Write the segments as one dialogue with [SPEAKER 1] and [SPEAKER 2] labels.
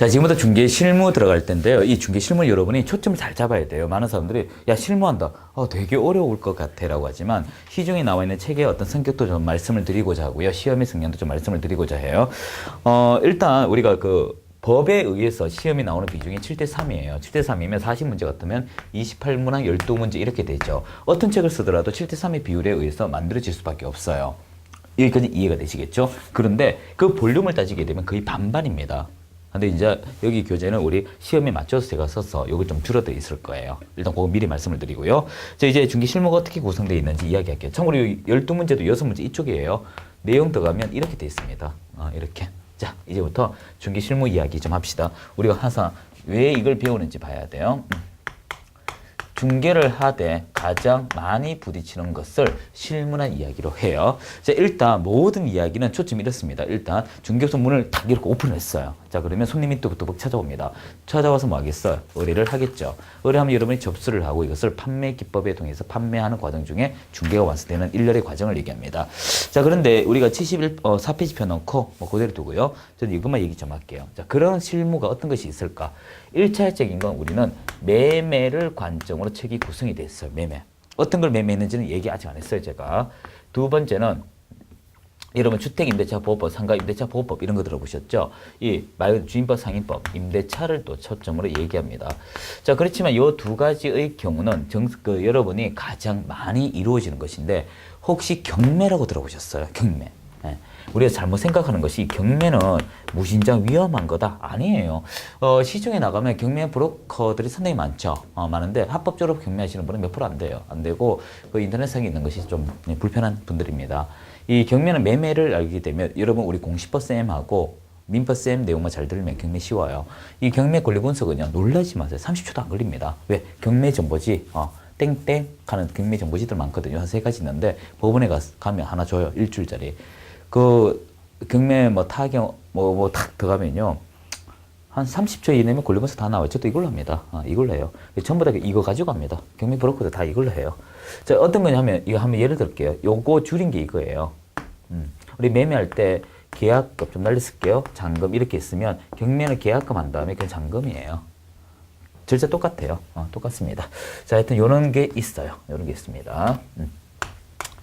[SPEAKER 1] 자, 지금부터 중개 실무 들어갈 텐데요. 이 중개 실무 여러분이 초점을 잘 잡아야 돼요. 많은 사람들이 야, 실무한다. 되게 어려울 것 같아 라고 하지만 시중에 나와 있는 책의 어떤 성격도 좀 말씀을 드리고자 하고요. 시험의 성향도 좀 말씀을 드리고자 해요. 일단 우리가 그 법에 의해서 시험이 나오는 비중이 7대 3이에요. 7대 3이면 40문제 같으면 28문항 12문제 이렇게 되죠. 어떤 책을 쓰더라도 7대 3의 비율에 의해서 만들어질 수밖에 없어요. 여기까지 이해가 되시겠죠? 그런데 그 볼륨을 따지게 되면 거의 반반입니다. 근데 이제 여기 교재는 우리 시험에 맞춰서 제가 써서 이걸 좀 줄어들 있을 거예요. 일단 그거 미리 말씀을 드리고요. 자, 이제 중개 실무가 어떻게 구성되어 있는지 이야기할게요. 참고로 12문제도 6문제 이쪽이에요. 내용 들어가면 이렇게 되어 있습니다. 이렇게. 자, 이제부터 중개 실무 이야기 좀 합시다. 우리가 항상 왜 이걸 배우는지 봐야 돼요. 중개를 하되 가장 많이 부딪히는 것을 실무란 이야기로 해요. 자, 일단 모든 이야기는 초점이 이렇습니다. 일단 중개소 문을 딱 이렇게 오픈을 했어요. 자, 그러면 손님이 뚜벅뚜벅 찾아옵니다. 찾아와서 뭐 하겠어요? 의뢰를 하겠죠. 의뢰하면 여러분이 접수를 하고 이것을 판매 기법에 통해서 판매하는 과정 중에 중개가 완성되는 일련의 과정을 얘기합니다. 자, 그런데 우리가 4페이지 펴놓고 뭐 그대로 두고요. 저는 이것만 얘기 좀 할게요. 자, 그런 실무가 어떤 것이 있을까? 1차적인 건 우리는 매매를 관점으로 책이 구성이 돼 있어요. 매매. 어떤 걸 매매했는지는 얘기 아직 안 했어요, 제가. 두 번째는 여러분 주택임대차보호법, 상가임대차보호법 이런 거 들어보셨죠? 이 말 그대로 주임법, 상임법, 임대차를 또 초점으로 얘기합니다. 자, 그렇지만 이 두 가지의 경우는 여러분이 가장 많이 이루어지는 것인데 혹시 경매라고 들어보셨어요? 경매. 예. 우리가 잘못 생각하는 것이 경매는 무신장 위험한 거다. 아니에요. 시중에 나가면 경매 브로커들이 상당히 많죠. 많은데 합법적으로 경매하시는 분은 몇 프로 안 돼요. 안 되고 그 인터넷상에 있는 것이 좀 불편한 분들입니다. 이 경매는 매매를 알게 되면 여러분 우리 공시퍼쌤하고 민퍼쌤 내용만 잘 들으면 경매 쉬워요. 이 경매 권리 분석은요. 놀라지 마세요. 30초도 안 걸립니다. 왜? 경매 정보지. 땡땡 하는 경매 정보지들 많거든요. 한 3가지 있는데 법원에 가면 하나 줘요. 일주일짜리. 그 경매 뭐 타경 탁 들어가면요. 한 30초 이내면 권리 분석 다 나와요. 저도 이걸로 합니다. 이걸로 해요. 전부 다 이거 가지고 합니다. 경매 브로커도 다 이걸로 해요. 자, 어떤 거냐면 이거 한번 예를 들게요. 요거 줄인 게 이거예요. 우리 매매할 때 계약금 좀 날려 쓸게요. 잔금 이렇게 있으면 경매는 계약금 한 다음에 그냥 잔금이에요. 절차 똑같아요. 똑같습니다. 자, 하여튼 요런 게 있어요. 요런 게 있습니다.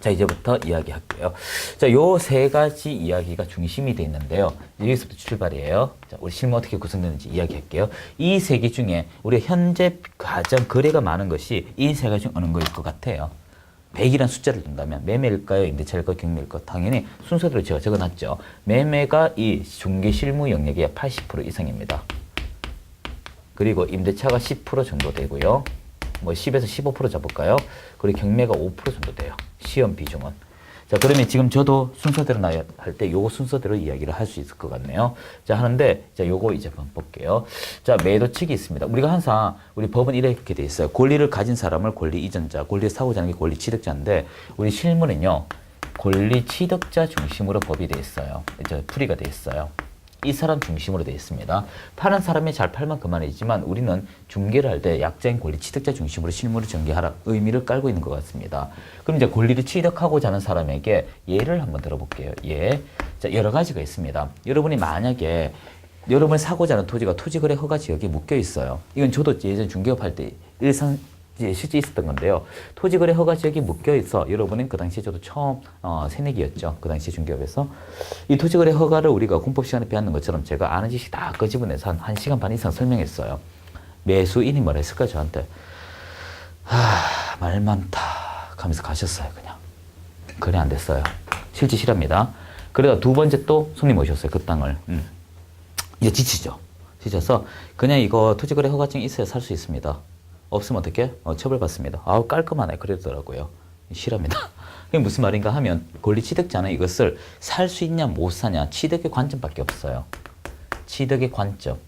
[SPEAKER 1] 자, 이제부터 이야기할게요. 자, 요 3가지 이야기가 중심이 되어 있는데요. 여기서부터 출발이에요. 자, 우리 실무 어떻게 구성되는지 이야기할게요. 이 3개 중에 우리 현재 가장 거래가 많은 것이 이 3가지 중 어느 거일 것 같아요. 100이란 숫자를 둔다면 매매일까요? 임대차일까요? 경매일까요? 당연히 순서대로 제가 적어놨죠. 매매가 이 중개 실무 영역의 80% 이상입니다. 그리고 임대차가 10% 정도 되고요. 뭐 10에서 15% 잡을까요? 그리고 경매가 5% 정도 돼요. 시험 비중은. 자, 그러면 지금 저도 순서대로 할 때 요거 순서대로 이야기를 할 수 있을 것 같네요. 자, 하는데, 자, 요거 이제 한번 볼게요. 자, 매도 측이 있습니다. 우리가 항상, 우리 법은 이렇게 돼 있어요. 권리를 가진 사람을 권리 이전자, 권리 사고자 하는 게 권리 취득자인데, 우리 실무는요, 권리 취득자 중심으로 법이 돼 있어요. 이제 풀이가 돼 있어요. 이 사람 중심으로 되어 있습니다. 파는 사람이 잘 팔면 그만이지만 우리는 중개를 할 때 약자인 권리 취득자 중심으로 실무를 전개하라 의미를 깔고 있는 것 같습니다. 그럼 이제 권리를 취득하고자 하는 사람에게 예를 한번 들어볼게요. 예. 자, 여러 가지가 있습니다. 여러분이 만약에 여러분이 사고자 하는 토지가 토지거래 허가 지역에 묶여 있어요. 이건 저도 예전 중개업 할 때 실제 있었던 건데요. 토지거래 허가 지역이 묶여 있어. 여러분은 그 당시에 저도 처음 새내기였죠. 그 당시 중개업에서 이 토지거래 허가를 우리가 공법 시간에 배웠는 것처럼 제가 아는 지식 다 끄집어내서 한 1시간 반 이상 설명했어요. 매수인이 뭐라 했을까 저한테? 말 많다 하면서 가셨어요. 그냥 거래 안 됐어요. 실제 실합니다. 그러다 두 번째 또 손님 오셨어요. 그 땅을. 이제 지치죠. 지쳐서 그냥 이거 토지거래 허가증이 있어야 살 수 있습니다. 없으면 어떻게? 처벌받습니다. 아우, 깔끔하네. 그러더라고요. 실합니다. 그게 무슨 말인가 하면 권리 취득자는 이것을 살 수 있냐 못 사냐 취득의 관점밖에 없어요. 취득의 관점.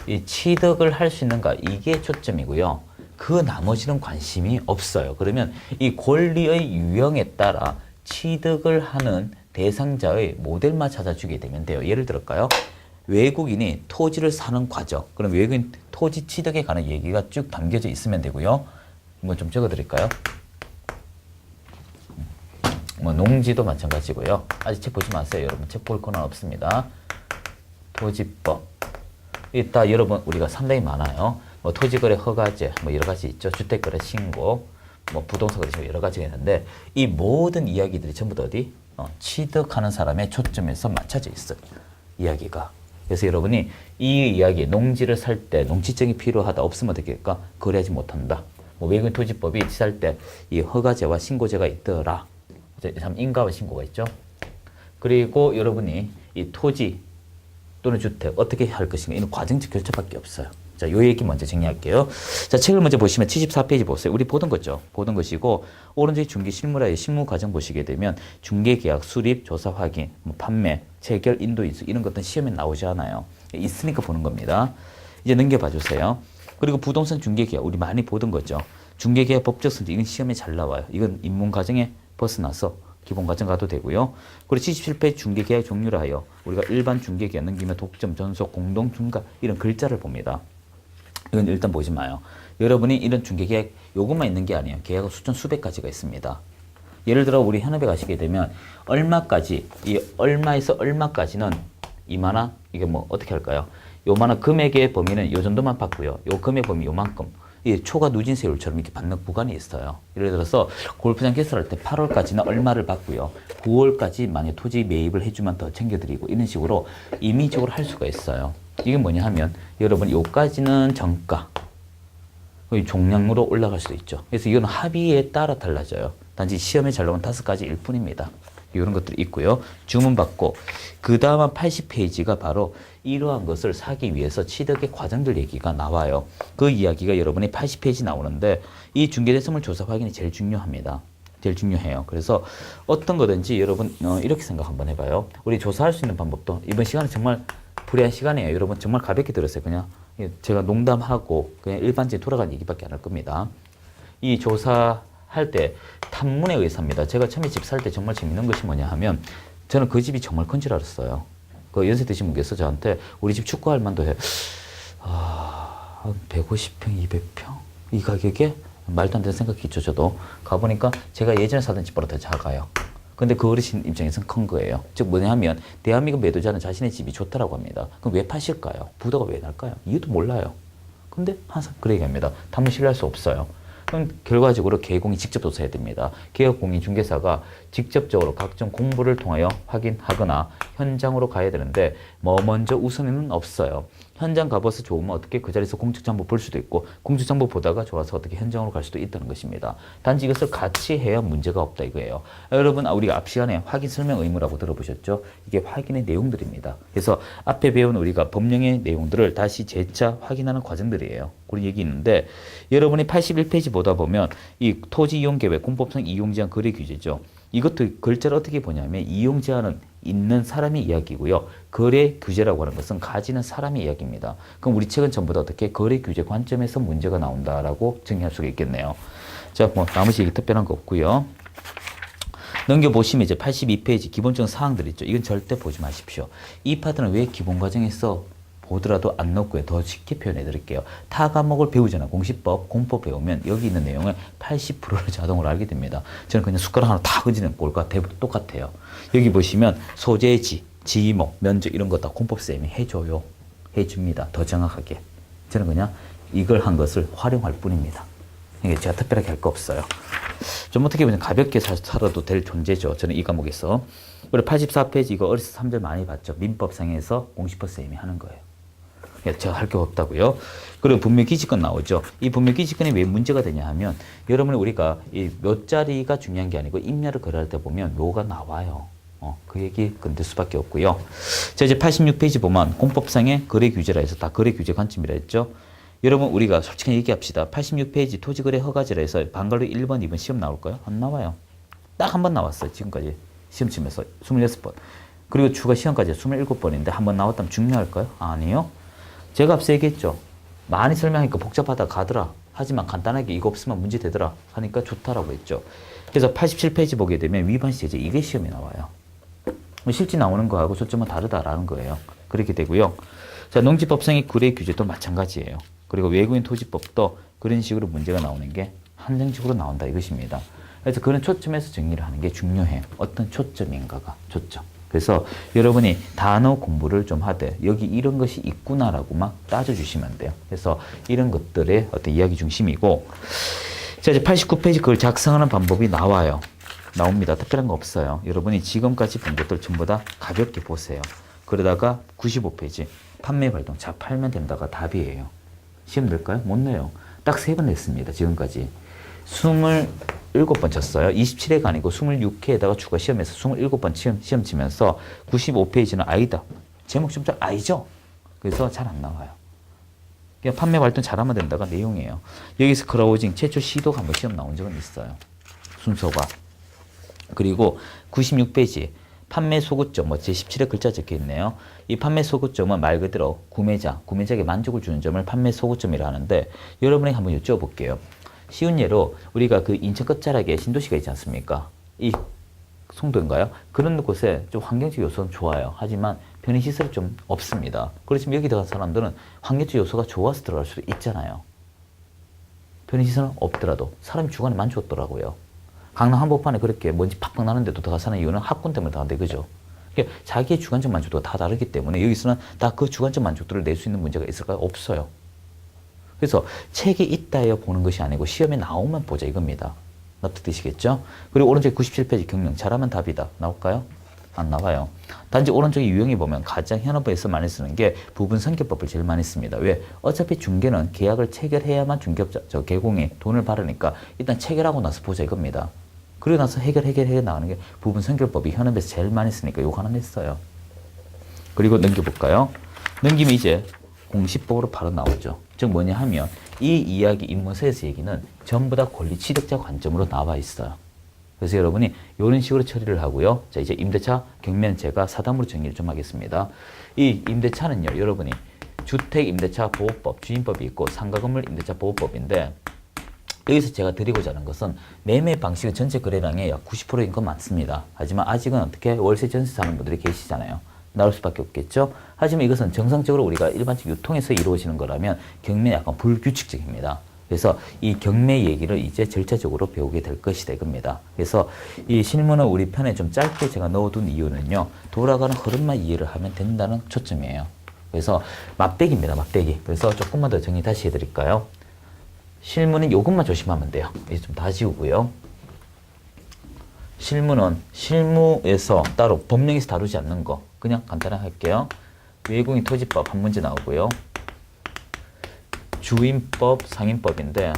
[SPEAKER 1] 이 취득을 할 수 있는가 이게 초점이고요. 그 나머지는 관심이 없어요. 그러면 이 권리의 유형에 따라 취득을 하는 대상자의 모델만 찾아주게 되면 돼요. 예를 들을까요? 외국인이 토지를 사는 과정. 그럼 외국인 토지 취득에 관한 얘기가 쭉 담겨져 있으면 되고요. 한번 좀 적어드릴까요? 뭐 농지도 마찬가지고요. 아직 책 보지 마세요. 여러분 책 볼 거는 없습니다. 토지법. 이따 여러분 우리가 상당히 많아요. 뭐 토지거래 허가제, 뭐 여러 가지 있죠. 주택거래 신고, 뭐 부동산 거래 신고 여러 가지가 있는데 이 모든 이야기들이 전부 다 어디? 취득하는 사람의 초점에서 맞춰져 있어요. 이야기가. 그래서 여러분이 이 이야기, 농지를 살 때 농지증이 필요하다. 없으면 어떻게 할까? 거래하지 못한다. 뭐 외국인 토지법이 살 때 이 허가제와 신고제가 있더라. 참 인가와 신고가 있죠. 그리고 여러분이 이 토지 또는 주택 어떻게 할 것인가 이런 과정적 결정밖에 없어요. 자, 요 얘기 먼저 정리할게요. 자, 책을 먼저 보시면 74페이지 보세요. 우리 보던 거죠. 보던 것이고 오른쪽에 중개 실무라의 실무 과정 보시게 되면 중개 계약 수립, 조사 확인, 뭐 판매, 체결, 인도 인수 이런 것들은 시험에 나오지 않아요. 있으니까 보는 겁니다. 이제 넘겨봐 주세요. 그리고 부동산 중개 계약 우리 많이 보던 거죠. 중개 계약 법적 선택 이건 시험에 잘 나와요. 이건 입문 과정에 벗어나서 기본 과정 가도 되고요. 그리고 77페이지 중개계약 종류를 하여 우리가 일반 중개계약 넘기면 독점, 전속, 공동, 중과 이런 글자를 봅니다. 이건 일단 보지 마요. 여러분이 이런 중개계약 요것만 있는 게 아니에요. 계약은 수천 수백 가지가 있습니다. 예를 들어 우리 현업에 가시게 되면 얼마까지 이 얼마에서 얼마까지는 이만한 이게 뭐 어떻게 할까요? 요만한 금액의 범위는 요 정도만 받고요. 요 금액 범위 요만큼. 이 초과 누진 세율처럼 이렇게 받는 구간이 있어요. 예를 들어서 골프장 개설할 때 8월까지는 얼마를 받고요. 9월까지 만약 토지 매입을 해주면 더 챙겨드리고 이런 식으로 임의적으로 할 수가 있어요. 이게 뭐냐 하면 여러분 요까지는 정가 종량으로 올라갈 수도 있죠. 그래서 이건 합의에 따라 달라져요. 단지 시험에 잘 나온 5가지일 뿐입니다. 이런 것들이 있고요. 주문받고 그 다음 80페이지가 바로 이러한 것을 사기 위해서 취득의 과정들 얘기가 나와요. 그 이야기가 여러분이 80페이지 나오는데 이 중개대소물 조사 확인이 제일 중요합니다. 제일 중요해요. 그래서 어떤 거든지 여러분 이렇게 생각 한번 해봐요. 우리 조사할 수 있는 방법도 이번 시간은 정말 불리한 시간이에요. 여러분 정말 가볍게 들었어요. 그냥 제가 농담하고 그냥 일반적인 돌아가는 얘기밖에 안 할 겁니다. 이 조사할 때 탐문에 의해서입니다. 제가 처음에 집 살 때 정말 재밌는 것이 뭐냐 하면 저는 그 집이 정말 큰 줄 알았어요. 그 연세 드신 분께서 저한테 우리 집 축구할 만도 해. 150평, 200평? 이 가격에? 말도 안 되는 생각이죠, 저도. 가보니까 제가 예전에 사던 집보다 더 작아요. 근데 그 어르신 입장에서는 큰 거예요. 즉 뭐냐 하면 대한민국 매도자는 자신의 집이 좋다라고 합니다. 그럼 왜 파실까요? 부도가 왜 날까요? 이유도 몰라요. 근데 항상 그 얘기합니다. 탐문 신뢰할 수 없어요. 그럼 결과적으로 개공이 직접 조사해야 됩니다. 개업공인중개사가 직접적으로 각종 공부를 통하여 확인하거나 현장으로 가야 되는데 뭐 먼저 우선에는 없어요. 현장 가봐서 좋으면 어떻게 그 자리에서 공적정보 볼 수도 있고 공적정보 보다가 좋아서 어떻게 현장으로 갈 수도 있다는 것입니다. 단지 이것을 같이 해야 문제가 없다 이거예요. 여러분 우리가 앞 시간에 확인 설명 의무라고 들어보셨죠? 이게 확인의 내용들입니다. 그래서 앞에 배운 우리가 법령의 내용들을 다시 재차 확인하는 과정들이에요. 그런 얘기 있는데 여러분이 81페이지 보다 보면 이 토지 이용 계획, 공법상 이용 제한 거래 규제죠. 이것도 글자를 어떻게 보냐면 이용 제한은 있는 사람의 이야기고요. 거래 규제라고 하는 것은 가지는 사람의 이야기입니다. 그럼 우리 책은 전부 다 어떻게 거래 규제 관점에서 문제가 나온다라고 정의할 수가 있겠네요. 자, 뭐 나머지 얘기 특별한 거 없고요. 넘겨보시면 이제 82페이지 기본적인 사항들 있죠. 이건 절대 보지 마십시오. 이 파트는 왜 기본 과정에서 보더라도 안 넣고요. 더 쉽게 표현해 드릴게요. 타 과목을 배우잖아. 공시법, 공법 배우면 여기 있는 내용을 80%를 자동으로 알게 됩니다. 저는 그냥 숟가락 하나 다 얹는 볼과 대부분 똑같아요. 여기 보시면 소재지, 지목, 면적 이런 거 다 공법쌤이 해줘요. 해줍니다. 더 정확하게. 저는 그냥 이걸 한 것을 활용할 뿐입니다. 이게 제가 특별하게 할 거 없어요. 좀 어떻게 보면 가볍게 살아도 될 존재죠. 저는 이 과목에서. 그리고 84페이지 이거 어렸을 때 3절 많이 봤죠. 민법상에서 공시법쌤이 하는 거예요. 제가 할 게 없다고요. 그리고 분묘기지권 나오죠. 이 분묘기지권이 왜 문제가 되냐 하면 여러분 우리가 이 몇 자리가 중요한 게 아니고 임야를 거래할 때 보면 묘가 나와요. 그 얘기 건들 수밖에 없고요. 자 이제 86페이지 보면 공법상의 거래 규제라 해서 다 거래 규제 관점이라 했죠. 여러분 우리가 솔직히 얘기합시다. 86페이지 토지거래 허가제라 해서 방갈로 1번, 2번 시험 나올까요? 안 나와요. 딱 한 번 나왔어요. 지금까지 시험 치면서 26번. 그리고 추가 시험까지 27번인데 한 번 나왔다면 중요할까요? 아니요. 제가 앞서 얘기했죠. 많이 설명하니까 복잡하다 가더라. 하지만 간단하게 이거 없으면 문제 되더라 하니까 좋다라고 했죠. 그래서 87페이지 보게 되면 위반 시제 이게 시험에 나와요. 실제 나오는 거하고 초점은 다르다라는 거예요. 그렇게 되고요. 자, 농지법상의 거래 규제도 마찬가지예요. 그리고 외국인 토지법도 그런 식으로 문제가 나오는 게 한정식으로 나온다 이것입니다. 그래서 그런 초점에서 정리를 하는 게 중요해요. 어떤 초점인가가 초점. 그래서 여러분이 단어 공부를 좀 하되 여기 이런 것이 있구나라고 막 따져주시면 돼요. 그래서 이런 것들의 어떤 이야기 중심이고, 자, 이제 89페이지 그걸 작성하는 방법이 나옵니다. 특별한 거 없어요. 여러분이 지금까지 본 것들 전부 다 가볍게 보세요. 그러다가 95페이지 판매 발동. 자, 팔면 된다가 답이에요. 시험 낼까요? 못 내요. 딱 3번 냈습니다. 지금까지. 27번 쳤어요. 27회가 아니고 26회에다가 추가 시험에서 27번 시험 치면서 95페이지는 아이다. 제목 좀 잘 아이죠? 그래서 잘 안 나와요. 그냥 판매 발동 잘하면 된다가 내용이에요. 여기서 크라우징 최초 시도가 한번 시험 나온 적은 있어요. 순서가. 그리고 96페이지 판매 소구점, 제17회 글자 적혀 있네요. 이 판매 소구점은 말 그대로 구매자에게 만족을 주는 점을 판매 소구점이라 하는데, 여러분에게 한번 여쭤볼게요. 쉬운 예로 우리가 그 인천 끝자락에 신도시가 있지 않습니까? 이 송도인가요? 그런 곳에 좀 환경적 요소는 좋아요. 하지만 편의시설이 좀 없습니다. 그렇지만 여기 들어간 사람들은 환경적 요소가 좋아서 들어갈 수도 있잖아요. 편의시설은 없더라도 사람이 주관에 만족했더라고요. 강남 한복판에 그렇게 먼지 팍팍 나는데도 더 사는 이유는 학군 때문에 다한데, 그죠? 그러니까 자기의 주관적 만족도가 다 다르기 때문에 여기서는 다 그 주관적 만족도를 낼 수 있는 문제가 있을까요? 없어요. 그래서 책에 있다여 보는 것이 아니고 시험에 나오면 보자 이겁니다. 납득되시겠죠? 그리고 오른쪽에 97페이지 경명. 잘하면 답이다. 나올까요? 안 나와요. 단지 오른쪽에 유형이 보면 가장 현업에서 많이 쓰는 게 부분 선결법을 제일 많이 씁니다. 왜? 어차피 중개는 계약을 체결해야만 중개업자, 개공이 돈을 받으니까 일단 체결하고 나서 보자 이겁니다. 그리고 나서 해결 나가는 게 부분 선결법이 현업에서 제일 많이 쓰니까 요거 하나 냈어요. 그리고 넘겨볼까요? 넘기면 이제 공시법으로 바로 나오죠. 즉 뭐냐 하면 이 이야기 입문서에서 얘기는 전부 다 권리 취득자 관점으로 나와 있어요. 그래서 여러분이 이런 식으로 처리를 하고요. 자, 이제 임대차 경매는 제가 사담으로 정리를 좀 하겠습니다. 이 임대차는요, 여러분이 주택 임대차 보호법, 주임법이 있고 상가 건물 임대차 보호법인데, 여기서 제가 드리고자 하는 것은 매매 방식은 전체 거래량의 약 90%인 건 맞습니다. 하지만 아직은 어떻게 월세 전세 사는 분들이 계시잖아요. 나올 수밖에 없겠죠. 하지만 이것은 정상적으로 우리가 일반적 유통에서 이루어지는 거라면 경매 약간 불규칙적입니다. 그래서 이 경매 얘기를 이제 절차적으로 배우게 될 것이다 이겁니다. 그래서 이 실문을 우리 편에 좀 짧게 제가 넣어둔 이유는요, 돌아가는 흐름만 이해를 하면 된다는 초점이에요. 그래서 막대기입니다, 막대기. 그래서 조금만 더 정리 다시 해드릴까요? 실문은 요것만 조심하면 돼요. 이제 좀 다 지우고요. 실무는 실무에서 따로 법령에서 다루지 않는 거 그냥 간단하게 할게요. 외국인 토지법 한 문제 나오고요. 주임법, 상임법인데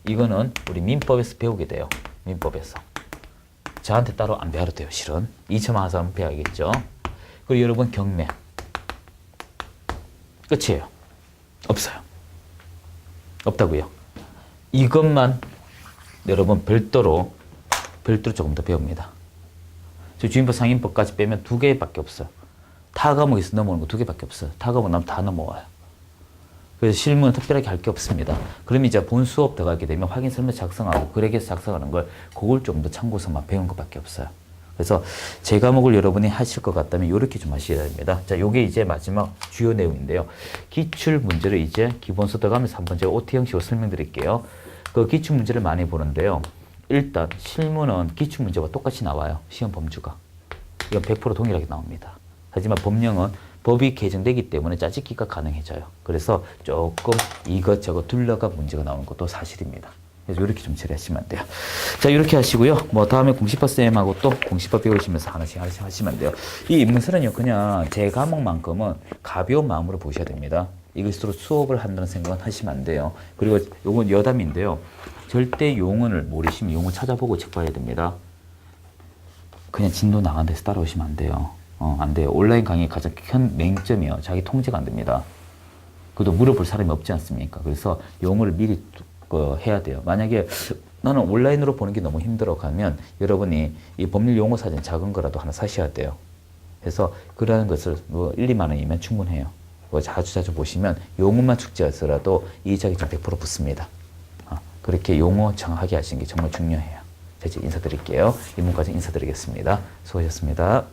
[SPEAKER 1] 이거는 우리 민법에서 배우게 돼요. 민법에서. 저한테 따로 안 배워도 돼요. 실은. 2차 하사는 배워야겠죠. 그리고 여러분 경매. 끝이에요. 없어요. 없다고요. 이것만 여러분 별도로 조금 더 배웁니다. 저 주임법, 상임법까지 빼면 2개밖에 없어요. 타 과목에서 넘어오는 거 2개밖에 없어요. 타 과목 나면 다 넘어와요. 그래서 실무는 특별하게 할 게 없습니다. 그럼 이제 본 수업 들어가게 되면 확인 설명 작성하고 거래계획서 작성하는 걸 그걸 좀 더 참고서만 배운 것밖에 없어요. 그래서 제 과목을 여러분이 하실 것 같다면 이렇게 좀 하셔야 됩니다. 자, 요게 이제 마지막 주요 내용인데요. 기출 문제를 이제 기본서 들어가면서 한번 제가 OT 형식으로 설명드릴게요. 그 기출 문제를 많이 보는데요. 일단 실무는 기출 문제와 똑같이 나와요. 시험 범주가. 이건 100% 동일하게 나옵니다. 하지만 법령은 법이 개정되기 때문에 짜집기가 가능해져요. 그래서 조금 이것저것 둘러가 문제가 나오는 것도 사실입니다. 그래서 이렇게 좀 처리하시면 돼요. 자, 이렇게 하시고요. 뭐 다음에 공시법 쌤하고 또 공시법 배우시면서 하나씩 하시면 돼요. 이 입문서는요, 그냥 제 과목만큼은 가벼운 마음으로 보셔야 됩니다. 이것으로 수업을 한다는 생각은 하시면 안 돼요. 그리고 요건 여담인데요. 절대 용어를 모르시면 용어 찾아보고 책 봐야 됩니다. 그냥 진도 나간 데서 따라오시면 안 돼요. 안 돼요. 온라인 강의의 가장 큰 맹점이요. 자기 통제가 안 됩니다. 그것도 물어볼 사람이 없지 않습니까? 그래서 용어를 미리 해야 돼요. 만약에 나는 온라인으로 보는 게 너무 힘들어 가면 여러분이 이 법률 용어 사전 작은 거라도 하나 사셔야 돼요. 그래서 그러한 것을 뭐 1, 2만 원이면 충분해요. 자주 보시면 용어만 숙지해서라도 이 자격증 100% 붙습니다. 그렇게 용어 정확하게 하시는 게 정말 중요해요. 자, 이제 인사드릴게요. 입문까지 인사드리겠습니다. 수고하셨습니다.